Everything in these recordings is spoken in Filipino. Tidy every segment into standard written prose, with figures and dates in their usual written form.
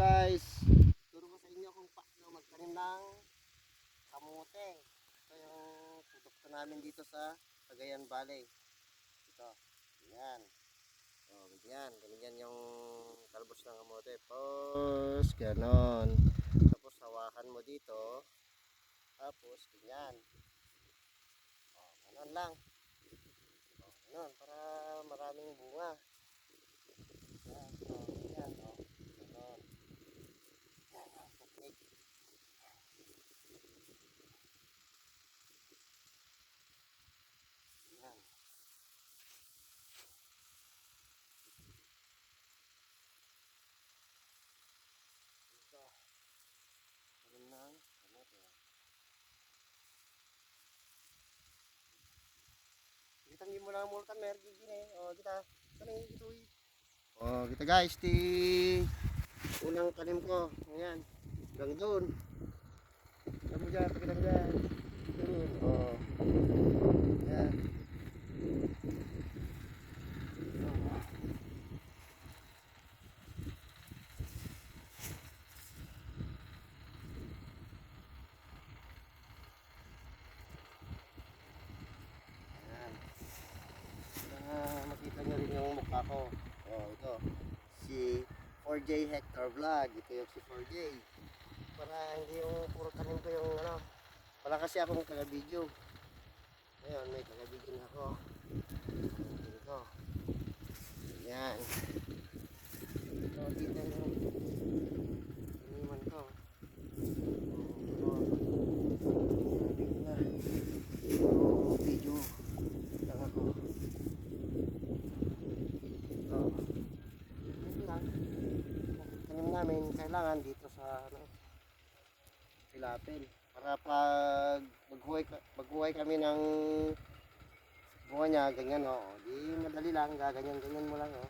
guys, turo ko sa inyo kung paano magtanim ng kamote. Ito yung produkto namin dito sa Cagayan Valley. Ito, yan. O, ganyan yung talbos ng kamote. Tapos, ganon. Tapos, hawakan mo dito. Tapos, ganyan. O, ganon lang. O, ganon, para maraming bunga. Yan, o, ganyan, o. Ganon. Yan, o, technique. Yan. Ito. Tanim ng kamote. Kita nyo mo lang mulkan mergi gini. O kita kani ito. O kita guys ti unang tanim ko. Ayan. Hanggang doon. Kamu dyan, pakita mo dyan. Doon. O. Ayan. Ayan. Makita nyo rin yung mukha ko. O ito. Si 4J Hector Vlog. Ito yung si 4J. Para hindi yung puro tanim ko yung ano. Wala kasi akong taga-video. Ngayon may taga-video na ako. Ito. Ayan. Ito kita nyo. Iniman ko. Video lang ako. Tanim namin kailangan dito sa ano, Pilapil para pag maghuhay kami ng bunga niya ganyan o. Di madali lang, gaganyan mo lang o.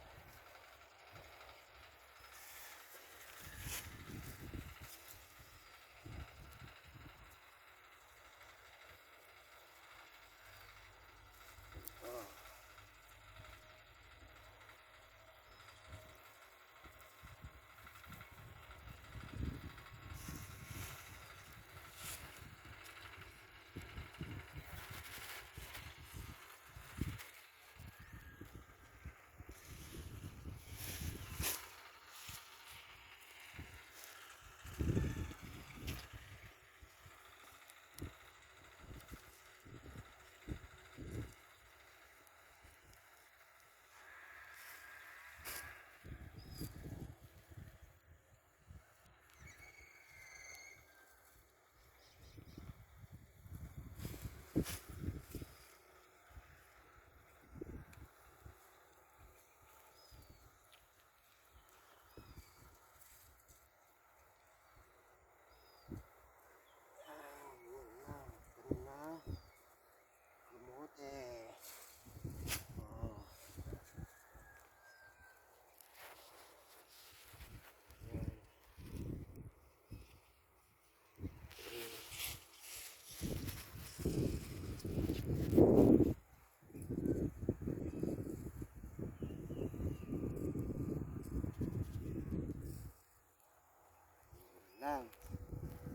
Lang.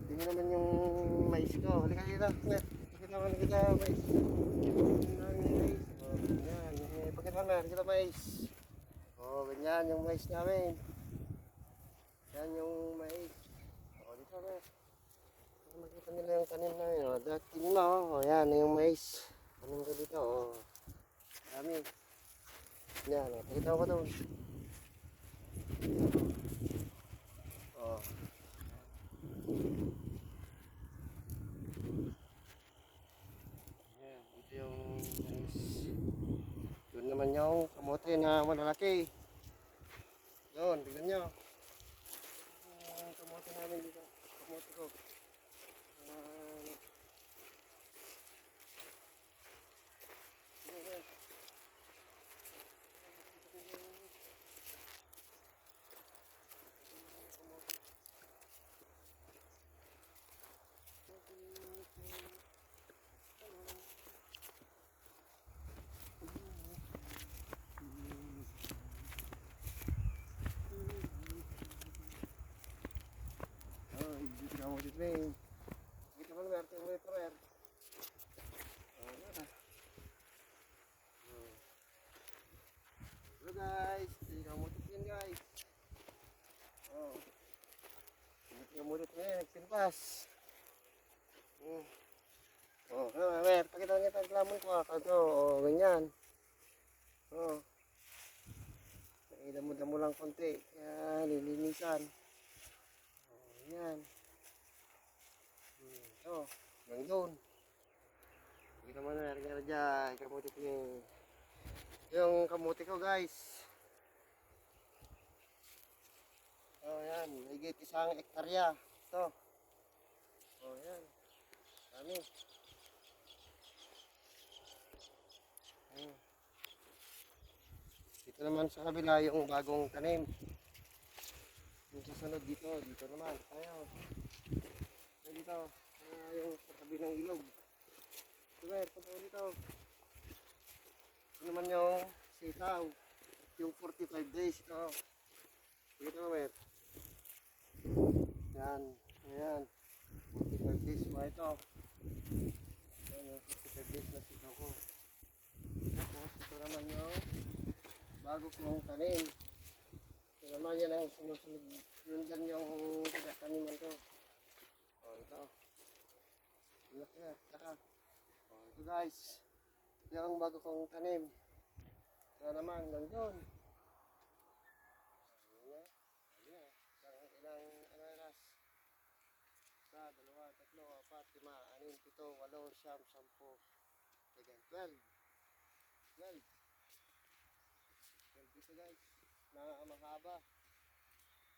Tingnan naman yung mais ko. Halika dito. Pakita mo na kita mais. Mais. O, ganyan. Pakita mo na kita mais. O, ganyan yung mais namin. Yan yung mais. O, dito na. Makita nila yung tanim namin. O, tingnan mo. O, yan yung mais. Tanim ko dito. O, dami. Yan. O, pakita ko doon. O. Ayan, ito yung mais. Doon naman yung kamote na malalaki. Doon, tignan nyo. Yung kamote namin dito. Kamote ko. kamuti train. Dito mo mer, tingnan mo ito mer. Hello guys, tingnan kamuti train guys. Oh. Kamuti train, nagsilpas. Oh, mer, pakita kita ang lamon ko. Ito, oh, ganyan. Oh. Damo-damo lang konti. Yan, lilinisan. Oh, yan. Ito, hanggang doon. Kita mo na, rin dyan. Kamuti ko yung kamuti ko guys. Oh, yan. Higit 1 hektarya. Ito. Oh, yan. Dami. Dito naman sa kabila yung bagong tanim. Yung susunod dito naman. Ayaw. Dito, yung sa tabi ng ilog. Punta ko dito. Ito naman yung sitaw. Yung 45 days ito. Dito naman. Yan. Ayan. 45 days pa ito. Ayan yung 45 days na sitaw ko. Tapos ito naman yung bago kong tanim. Ito naman yan ang sinusunod. Yun dyan yung taniman ko. O ito. Iyak na. Saka. O ito guys. Ito ang bago kong tanim. Ito naman hanggang doon. Ilang oras. 1, 2, 3, 4, 5, 6, 7, 8, 9, 10, 12. 12 dito guys. Na mahaba.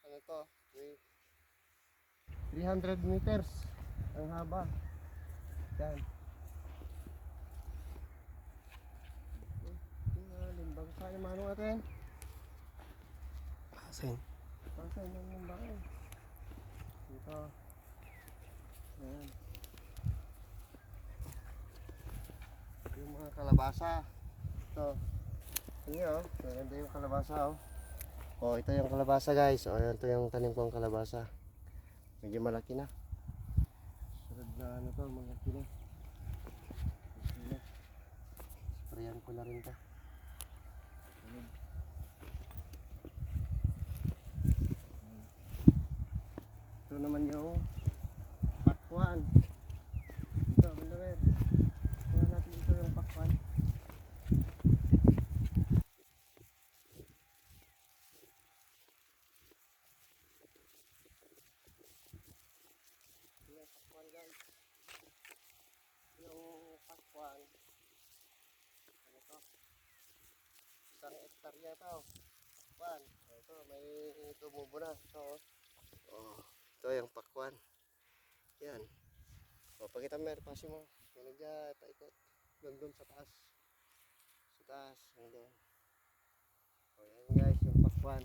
Ano to? 300 meters. Ang haba. Yan. Limbang sa yung mano natin. Pasin yung limbang eh. Dito. Ayan. Yung mga kalabasa. Ito. Ini oh. Maganda yung kalabasa oh. Oh, ito yung kalabasa guys. Oh, ito yung tanim kong kalabasa. Medyo malaki na. Sunod na ano to, malaki na. Sprayan ko na rin to. Ito naman yung pakwan. Ito, bener. Kuha natin ito yung pakwan. Yung pakwan guys. Yung pakwan. Ano to? 1 hektarya ito. Pakwan. Ito, may tumubo na. Ito. Oh, ito yung pakwan. Yan. O, pakita mo, pasi mo. Yan dyan, paikot. Doon sa taas. Sa taas, hanggang. O, yan guys, yung pakwan.